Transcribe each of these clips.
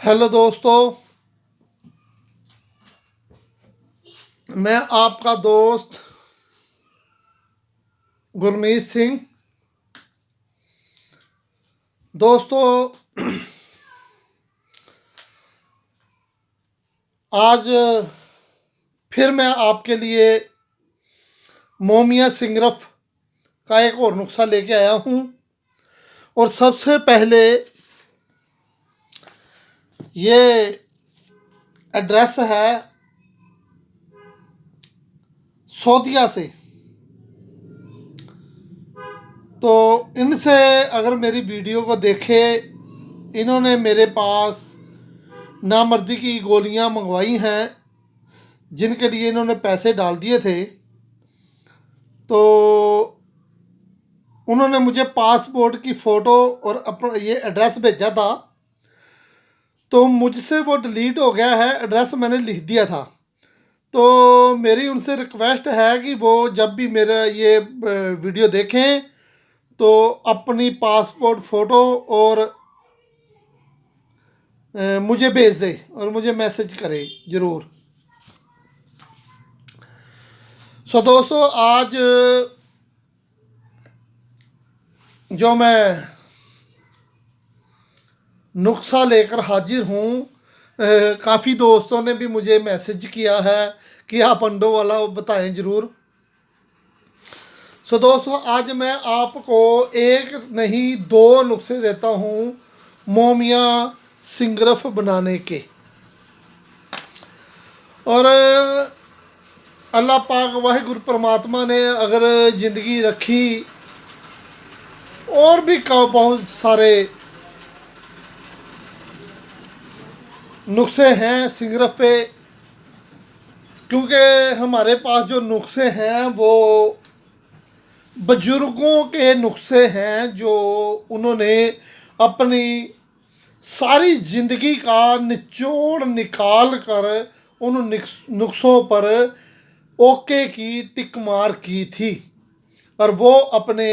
Hello दोस्तों। मैं आपका दोस्त गुरमीत सिंह। दोस्तों, आज फिर मैं आपके लिए मोमिया सिंगरफ का एक और नुस्खा लेके आया हूँ। और सबसे पहले ये एड्रेस है सौदिया से। तो इनसे अगर मेरी वीडियो को देखे, इन्होंने मेरे पास नामर्दी की गोलियां मंगवाई हैं जिनके लिए इन्होंने पैसे डाल दिए थे। तो उन्होंने मुझे पासपोर्ट की फ़ोटो और अपना ये एड्रेस भेजा था। तो मुझसे वो डिलीट हो गया है, एड्रेस मैंने लिख दिया था। तो मेरी उनसे रिक्वेस्ट है कि वो जब भी मेरा ये वीडियो देखें तो अपनी पासपोर्ट फ़ोटो और मुझे भेज दे और मुझे मैसेज करे ज़रूर। सो दोस्तों, आज जो मैं नुस्खा लेकर हाजिर हूँ, काफ़ी दोस्तों ने भी मुझे मैसेज किया है कि आप अंडों वाला बताएं ज़रूर। सो दोस्तों, आज मैं आपको एक नहीं दो नुस्खे देता हूँ मोमिया सिंगरफ बनाने के। और अल्लाह पाक वाहिगुरु परमात्मा ने अगर ज़िंदगी रखी और भी बहुत सारे नुस्खे हैं सिंगरफ पे। क्योंकि हमारे पास जो नुस्खे हैं वो बुजुर्गों के नुस्खे हैं जो उन्होंने अपनी सारी ज़िंदगी का निचोड़ निकाल कर उन नुस्खों पर ओके की टिक मार की थी। और वो अपने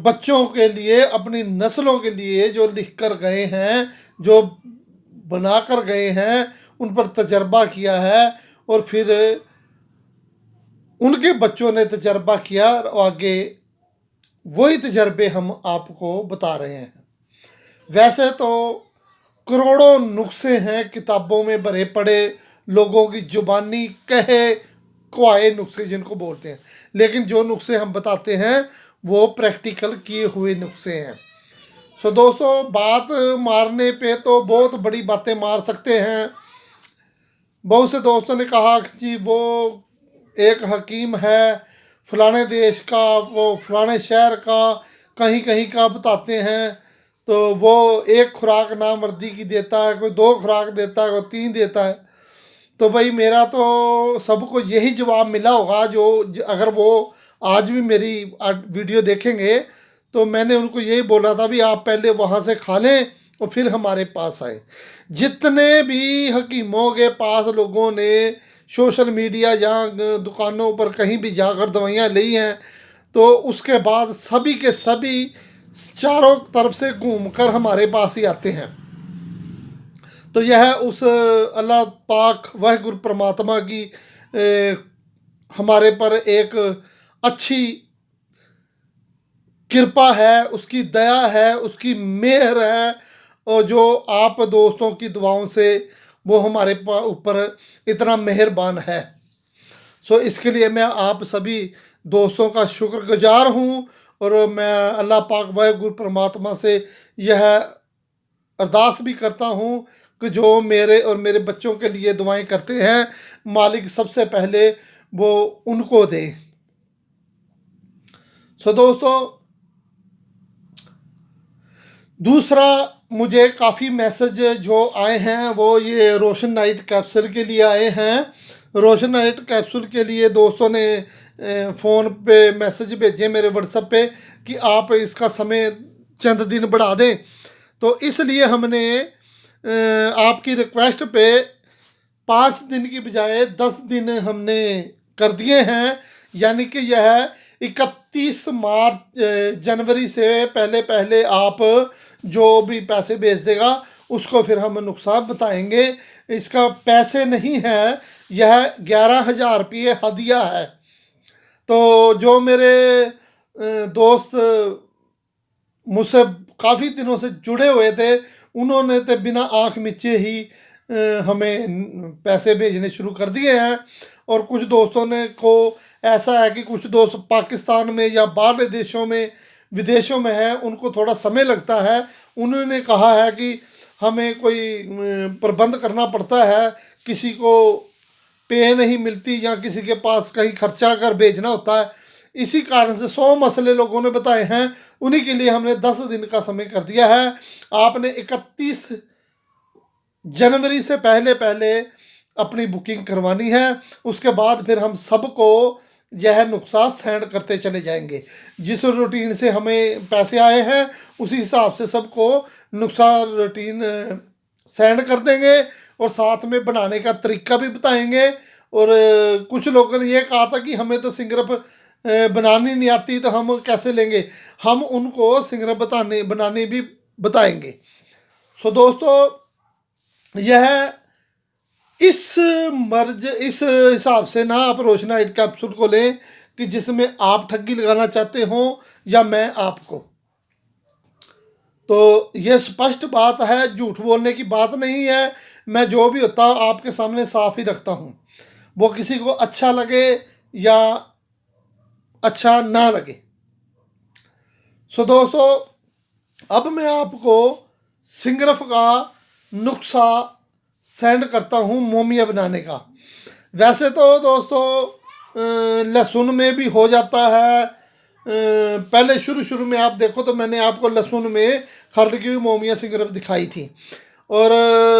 बच्चों के लिए, अपनी नस्लों के लिए जो लिख कर गए हैं, जो बना कर गए हैं, उन पर तजर्बा किया है। और फिर उनके बच्चों ने तजर्बा किया और आगे वही तजर्बे हम आपको बता रहे हैं। वैसे तो करोड़ों नुस्खे हैं किताबों में भरे पड़े, लोगों की जुबानी कहे कुआए नुस्खे जिनको बोलते हैं, लेकिन जो नुस्खे हम बताते हैं वो प्रैक्टिकल किए हुए नुस्खे हैं। सो दोस्तों, बात मारने पे तो बहुत बड़ी बातें मार सकते हैं। बहुत से दोस्तों ने कहा कि जी वो एक हकीम है फलाने देश का, वो फलाने शहर का, कहीं कहीं का बताते हैं। तो वो एक खुराक नामर्दी की देता है, कोई दो खुराक देता है, कोई तीन देता है। तो भाई मेरा तो सबको यही जवाब मिला होगा जो अगर वो आज भी मेरी वीडियो देखेंगे तो मैंने उनको यही बोला था भी आप पहले वहाँ से खा लें और फिर हमारे पास आए। जितने भी हकीमों के पास लोगों ने सोशल मीडिया या दुकानों पर कहीं भी जाकर दवाइयाँ ली हैं, तो उसके बाद सभी के सभी चारों तरफ से घूमकर हमारे पास ही आते हैं। तो यह उस अल्लाह पाक वाहिगुरु परमात्मा की हमारे पर एक अच्छी कृपा है, उसकी दया है, उसकी मेहर है। और जो आप दोस्तों की दुआओं से वो हमारे ऊपर इतना मेहरबान है। सो इसके लिए मैं आप सभी दोस्तों का शुक्रगुजार हूँ। और मैं अल्लाह पाक वाहिगुरु परमात्मा से यह अरदास भी करता हूँ कि जो मेरे और मेरे बच्चों के लिए दुआएं करते हैं, मालिक सबसे पहले वो उनको दे। सो दोस्तों, दूसरा मुझे काफ़ी मैसेज जो आए हैं वो ये रोशन नाइट कैप्सूल के लिए आए हैं। रोशन नाइट कैप्सूल के लिए दोस्तों ने फ़ोन पे मैसेज भेजे मेरे व्हाट्सएप पे कि आप इसका समय चंद दिन बढ़ा दें। तो इसलिए हमने आपकी रिक्वेस्ट पे 5 दिन की बजाय 10 दिन हमने कर दिए हैं। यानी कि यह 31 मार्च जनवरी से पहले पहले आप जो भी पैसे भेज देगा उसको फिर हम नुस्खा बताएंगे। इसका पैसे नहीं है, यह 11,000 रुपये हदिया है। तो जो मेरे दोस्त मुझसे काफ़ी दिनों से जुड़े हुए थे, उन्होंने तो बिना आँख मिचे ही हमें पैसे भेजने शुरू कर दिए हैं। और कुछ दोस्तों ने को ऐसा है कि कुछ दोस्त पाकिस्तान में या बाहर देशों में, विदेशों में है, उनको थोड़ा समय लगता है। उन्होंने कहा है कि हमें कोई प्रबंध करना पड़ता है, किसी को पे नहीं मिलती या किसी के पास कहीं खर्चा कर भेजना होता है। इसी कारण से 100 मसले लोगों ने बताए हैं, उन्हीं के लिए हमने 10 दिन का समय कर दिया है। आपने 31 जनवरी से पहले पहले अपनी बुकिंग करवानी है। उसके बाद फिर हम सबको यह नुस्खा सेंड करते चले जाएंगे। जिस रूटीन से हमें पैसे आए हैं उसी हिसाब से सबको नुस्खा रूटीन सेंड कर देंगे और साथ में बनाने का तरीका भी बताएंगे। और कुछ लोगों ने ये कहा था कि हमें तो सिंगरफ बनानी नहीं आती तो हम कैसे लेंगे, हम उनको सिंगरफ बनाने भी बताएंगे। सो दोस्तों, यह इस हिसाब से ना आप रोशनाइट कैप्सूल को लें कि जिसमें आप ठगी लगाना चाहते हो या मैं आपको। तो यह स्पष्ट बात है, झूठ बोलने की बात नहीं है। मैं जो भी होता हूँ आपके सामने साफ ही रखता हूँ, वो किसी को अच्छा लगे या अच्छा ना लगे। सो दोस्तों, अब मैं आपको सिंगरफ का नुस्खा सेंड करता हूँ मोमिया बनाने का। वैसे तो दोस्तों लहसुन में भी हो जाता है। पहले शुरू में आप देखो तो मैंने आपको लहसुन में खरड़ की हुई मोमिया सिंगरफ दिखाई थी। और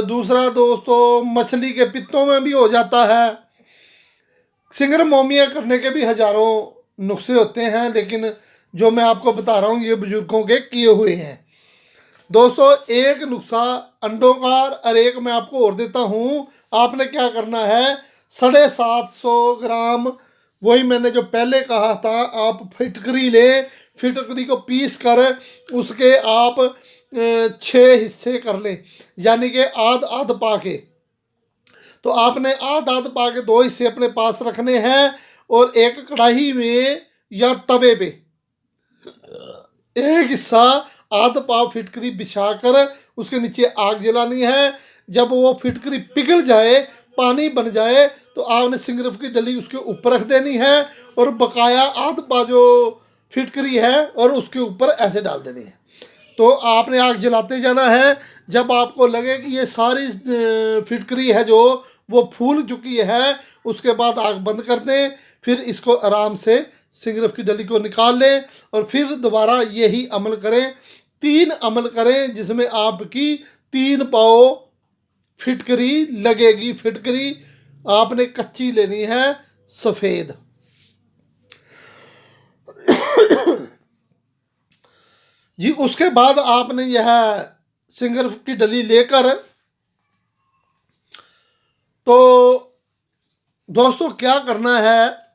दूसरा दोस्तों, मछली के पित्तों में भी हो जाता है। सिंगरफ मोमिया करने के भी हज़ारों नुस्खे होते हैं, लेकिन जो मैं आपको बता रहा हूँ ये बुजुर्गों के किए हुए हैं। दोस्तों, एक नुस्खा अंडों का और एक मैं आपको और देता हूँ। आपने क्या करना है, 750 ग्राम, वही मैंने जो पहले कहा था, आप फिटकरी ले। फिटकरी को पीस कर उसके आप 6 हिस्से कर लें, यानी कि आध आध पा के। तो आपने आध आध पा के 2 हिस्से अपने पास रखने हैं और एक कढ़ाई में या तवे पे एक हिस्सा आध पाव फिटकरी बिछाकर उसके नीचे आग जलानी है। जब वो फिटकरी पिघल जाए, पानी बन जाए, तो आपने सिंगरफ की डली उसके ऊपर रख देनी है और बकाया आध पा जो फिटकरी है और उसके ऊपर ऐसे डाल देनी है। तो आपने आग जलाते जाना है। जब आपको लगे कि ये सारी फिटकरी है जो वो फूल चुकी है, उसके बाद आग बंद कर दें। फिर इसको आराम से सिंगरफ की डली को निकाल लें और फिर दोबारा यही अमल करें। 3 अमल करें जिसमें आपकी 3 पाव फिटकरी लगेगी। फिटकरी आपने कच्ची लेनी है, सफ़ेद। जी, उसके बाद आपने यह सिंगरफ की डली लेकर, तो दोस्तों क्या करना है,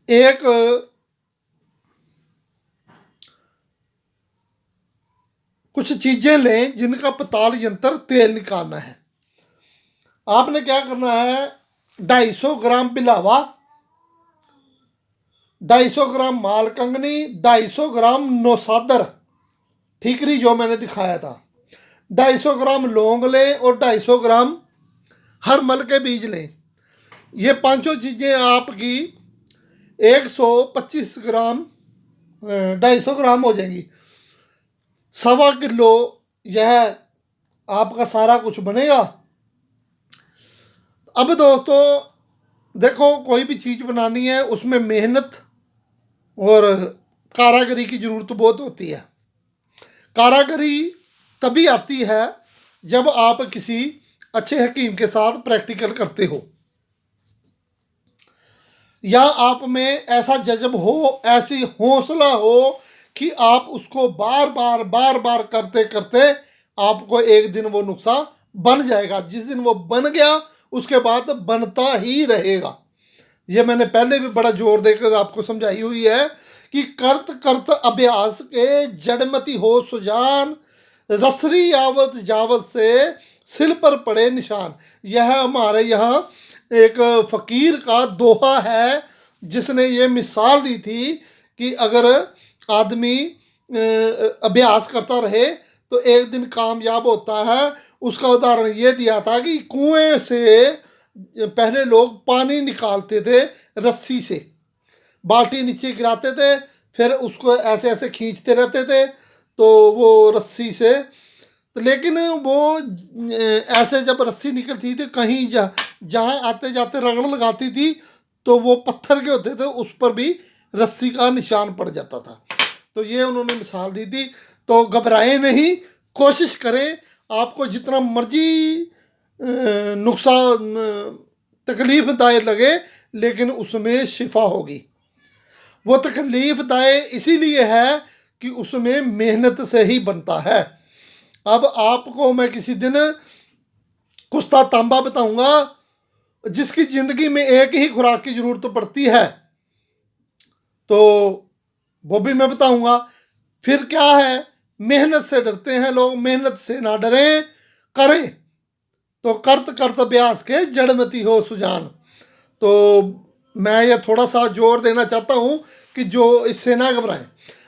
एक कुछ चीज़ें लें जिनका पताल यंत्र तेल निकालना है। आपने क्या करना है, 250 ग्राम बिलावा, 250 ग्राम मालकंगनी, 250 ग्राम नौसादर ठीकरी जो मैंने दिखाया था, 250 ग्राम लौंग लें और 250 ग्राम हर मल के बीज लें। ये पांचों चीज़ें आपकी 125 ग्राम 250 ग्राम हो जाएंगी। 1.25 किलो यह आपका सारा कुछ बनेगा। अब दोस्तों देखो, कोई भी चीज़ बनानी है उसमें मेहनत और कारागरी की ज़रूरत बहुत होती है। कारागरी तभी आती है जब आप किसी अच्छे हकीम के साथ प्रैक्टिकल करते हो, या आप में ऐसा जज्ब हो, ऐसी हौसला हो कि आप उसको बार बार करते करते आपको एक दिन वो नुस्खा बन जाएगा। जिस दिन वो बन गया उसके बाद बनता ही रहेगा। ये मैंने पहले भी बड़ा जोर देकर आपको समझाई हुई है कि करत करत अभ्यास के जड़मती हो सुजान, रसरी यावत जावत से सिल पर पड़े निशान। यह हमारे यहाँ एक फ़कीर का दोहा है जिसने ये मिसाल दी थी कि अगर आदमी अभ्यास करता रहे तो एक दिन कामयाब होता है। उसका उदाहरण ये दिया था कि कुएं से पहले लोग पानी निकालते थे रस्सी से, बाल्टी नीचे गिराते थे, फिर उसको ऐसे ऐसे खींचते रहते थे तो वो रस्सी से, तो लेकिन वो ऐसे जब रस्सी निकलती थी कहीं जहाँ आते जाते रगड़ लगाती थी तो वो पत्थर के होते थे, उस पर भी रस्सी का निशान पड़ जाता था। तो ये उन्होंने मिसाल दी थी। तो घबराएं नहीं, कोशिश करें, आपको जितना मर्जी नुकसान तकलीफ़दायक लगे लेकिन उसमें शिफा होगी। वो तकलीफ़दायक इसीलिए है कि उसमें मेहनत से ही बनता है। अब आपको मैं किसी दिन कुश्ता तांबा बताऊंगा जिसकी ज़िंदगी में एक ही खुराक की ज़रूरत पड़ती है, तो वो भी मैं बताऊंगा। फिर क्या है, मेहनत से डरते हैं लोग, मेहनत से ना डरें, करें तो करत करत अभ्यास के जड़मती हो सुजान। तो मैं ये थोड़ा सा जोर देना चाहता हूँ कि जो इससे ना घबराएं।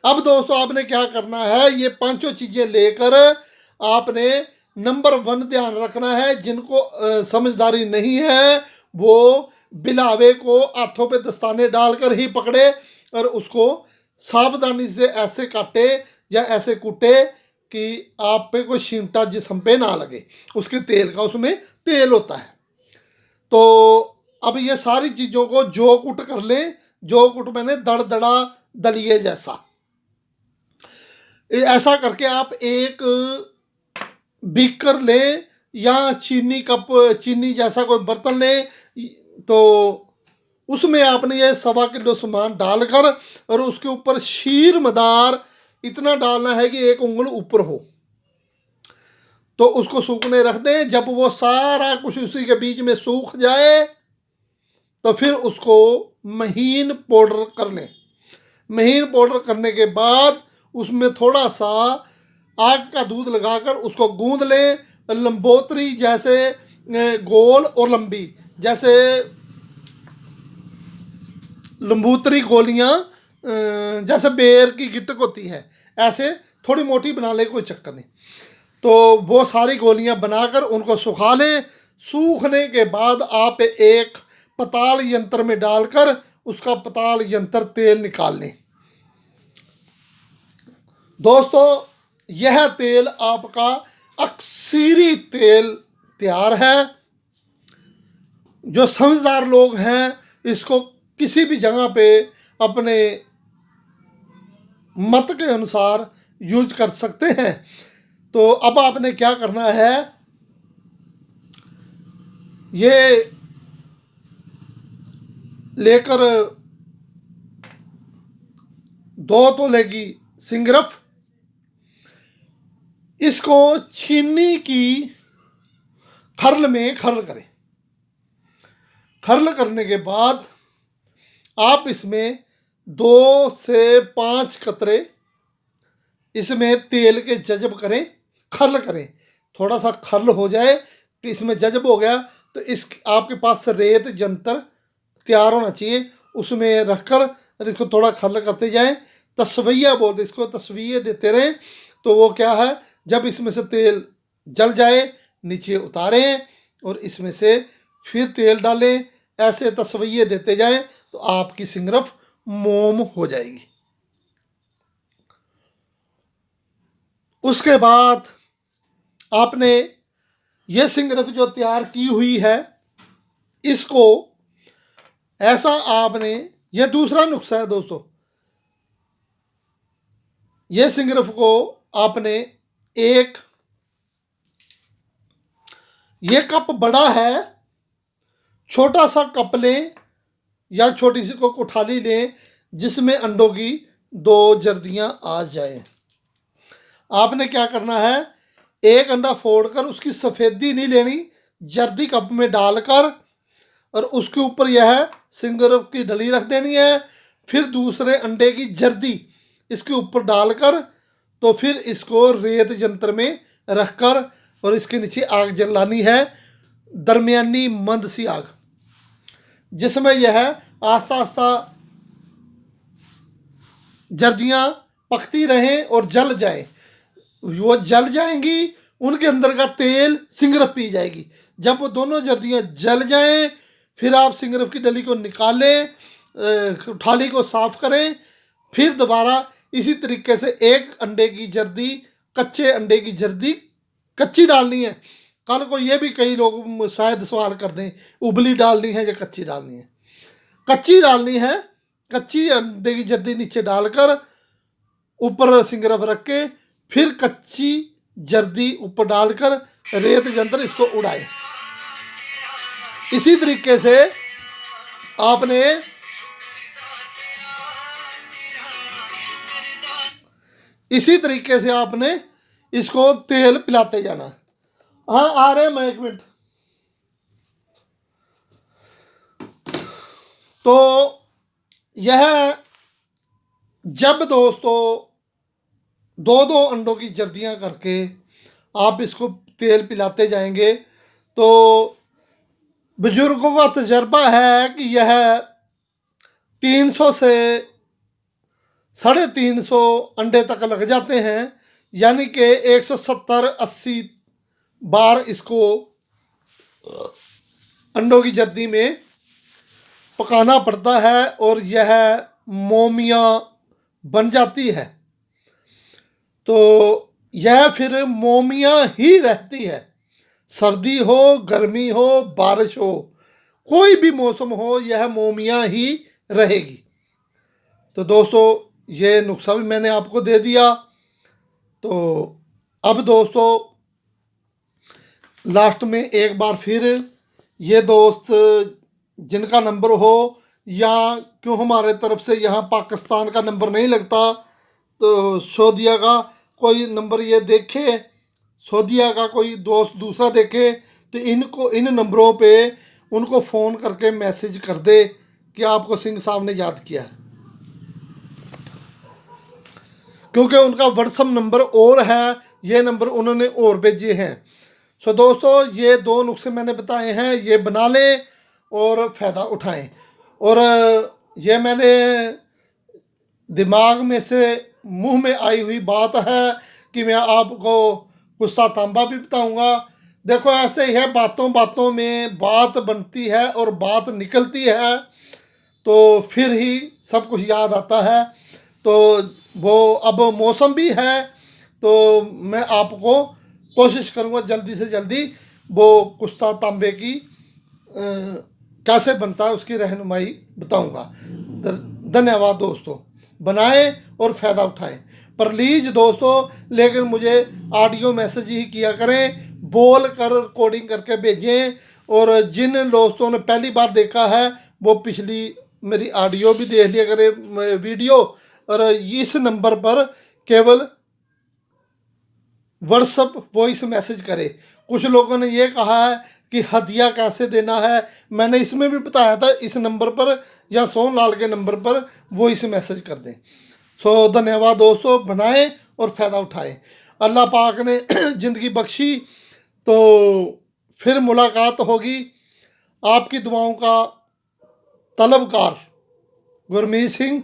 अब दोस्तों आपने क्या करना है, ये पांचों चीज़ें लेकर आपने नंबर 1 ध्यान रखना है। जिनको समझदारी नहीं है वो बिलावे को हाथों पे दस्ताने डालकर ही पकड़े और उसको सावधानी से ऐसे काटे या ऐसे कूटे कि आप पे कोई छींटा जिस्म पे ना लगे, उसके तेल का, उसमें तेल होता है। तो अब ये सारी चीज़ों को जो कुट कर लें, जो कुट मैंने दड़ दड़ा दलिए जैसा, ऐसा करके आप एक बीकर लें या चीनी कप, चीनी जैसा कोई बर्तन लें, तो उसमें आपने ये 1.25 किलो सामान डालकर और उसके ऊपर शीर मदार इतना डालना है कि 1 उंगल ऊपर हो, तो उसको सूखने रख दें। जब वो सारा कुछ उसी के बीच में सूख जाए तो फिर उसको महीन पाउडर कर लें। महीन पाउडर करने के बाद उसमें थोड़ा सा आग का दूध लगाकर उसको गूंद लें, लंबोतरी जैसे गोल और लंबी, जैसे लंबूतरी गोलियां जैसे बेर की गिटक होती है, ऐसे थोड़ी मोटी बना ले, कोई चक्कर नहीं। तो वो सारी गोलियां बनाकर उनको सुखा लें। सूखने के बाद आप एक पताल यंत्र में डालकर उसका पताल यंत्र तेल निकाल लें। दोस्तों यह तेल आपका अक्सीरी तेल तैयार है। जो समझदार लोग हैं इसको किसी भी जगह पे अपने मत के अनुसार यूज कर सकते हैं। तो अब आपने क्या करना है, ये लेकर 2 तोले की सिंगरफ, इसको चीनी की खर्ल में खर्ल करें। खर्ल करने के बाद आप इसमें 2 से 5 कतरे इसमें तेल के जज़ब करें, खर्ल करें। थोड़ा सा खर्ल हो जाए कि इसमें जज़ब हो गया तो इस आपके पास रेत जंतर तैयार होना चाहिए, उसमें रखकर इसको थोड़ा खर्ल करते जाएं। तस्वीया बोलते इसको, तस्वीये देते रहें। तो वो क्या है, जब इसमें से तेल जल जाए नीचे उतारें और इसमें से फिर तेल डालें, ऐसे तस्वीये देते जाएं तो आपकी सिंगरफ मोम हो जाएगी। उसके बाद आपने ये सिंगरफ जो तैयार की हुई है इसको ऐसा आपने, यह दूसरा नुस्खा है दोस्तों, ये सिंगरफ को आपने एक, ये कप बड़ा है, छोटा सा कप लें या छोटी सी को कोठाली लें जिसमें अंडों की 2 जर्दियां आ जाए। आपने क्या करना है, एक अंडा फोड़कर उसकी सफ़ेदी नहीं लेनी, जर्दी कप में डालकर और उसके ऊपर यह सिंगरफ की डली रख देनी है। फिर दूसरे अंडे की जर्दी इसके ऊपर डालकर तो फिर इसको रेत यंत्र में रखकर और इसके नीचे आग जलानी है, दरमियानी मंद सी आग, जिसमें यह आस्ता आस्ता जर्दियाँ पकती रहें और जल जाएं। वो जल जाएंगी, उनके अंदर का तेल सिंगरफ पी जाएगी। जब वो दोनों जर्दियाँ जल जाएं, फिर आप सिंगरफ की डली को निकालें, थाली को साफ करें, फिर दोबारा इसी तरीके से एक अंडे की जर्दी, कच्चे अंडे की जर्दी कच्ची डालनी है। कल को ये भी कई लोग शायद सवाल कर दें, उबली डालनी है या कच्ची डालनी है। कच्ची डालनी है। कच्ची अंडे की जर्दी नीचे डालकर ऊपर सिंगरफ रख के फिर कच्ची जर्दी ऊपर डालकर रेत यंत्र इसको उड़ाए। इसी तरीके से आपने इसको तेल पिलाते जाना। हाँ, आ रहे हैं, मैं 1 मिनट। तो यह जब दोस्तों 2-2 अंडों की जर्दियाँ करके आप इसको तेल पिलाते जाएंगे, तो बुजुर्गों का तजर्बा है कि यह 300 से 350 अंडे तक लग जाते हैं। यानी कि 170-80 बार इसको अंडों की जर्दी में पकाना पड़ता है और यह मोमियाँ बन जाती है। तो यह फिर मोमियाँ ही रहती है, सर्दी हो, गर्मी हो, बारिश हो, कोई भी मौसम हो, यह मोमियाँ ही रहेगी। तो दोस्तों ये नुस्खा भी मैंने आपको दे दिया। तो अब दोस्तों लास्ट में एक बार फिर ये दोस्त जिनका नंबर हो, या क्यों हमारे तरफ से यहाँ पाकिस्तान का नंबर नहीं लगता, तो सऊदीया का कोई नंबर ये देखे, सऊदीया का कोई दोस्त दूसरा देखे, तो इनको इन नंबरों पे उनको फ़ोन करके मैसेज कर दे कि आपको सिंह साहब ने याद किया है, क्योंकि उनका व्हाट्सअप नंबर और है, ये नंबर उन्होंने और भेजे हैं। सो दोस्तों ये 2 नुस्खे मैंने बताए हैं, ये बना लें और फ़ायदा उठाएं। और ये मैंने दिमाग में से मुंह में आई हुई बात है कि मैं आपको गुस्सा तांबा भी बताऊंगा। देखो ऐसे ही है, बातों बातों में बात बनती है और बात निकलती है, तो फिर ही सब कुछ याद आता है। तो वो अब मौसम भी है, तो मैं आपको कोशिश करूँगा जल्दी से जल्दी वो कुश्ता तांबे की कैसे बनता है उसकी रहनुमाई बताऊंगा। धन्यवाद दोस्तों, बनाएं और फ़ायदा उठाएं। प्लीज़ दोस्तों लेकिन मुझे ऑडियो मैसेज ही किया करें, बोल कर रिकॉर्डिंग करके भेजें। और जिन दोस्तों ने पहली बार देखा है वो पिछली मेरी ऑडियो भी देख लिया करें, वीडियो। और इस नंबर पर केवल व्हाट्सअप वॉइस मैसेज करें। कुछ लोगों ने ये कहा है कि हदिया कैसे देना है, मैंने इसमें भी बताया था, इस नंबर पर या सोनलाल के नंबर पर वॉइस मैसेज कर दें। सो धन्यवाद दोस्तों, बनाएं और फ़ायदा उठाएं। अल्लाह पाक ने ज़िंदगी बख्शी तो फिर मुलाकात होगी। आपकी दुआओं का तलबगार गुरमीत सिंह।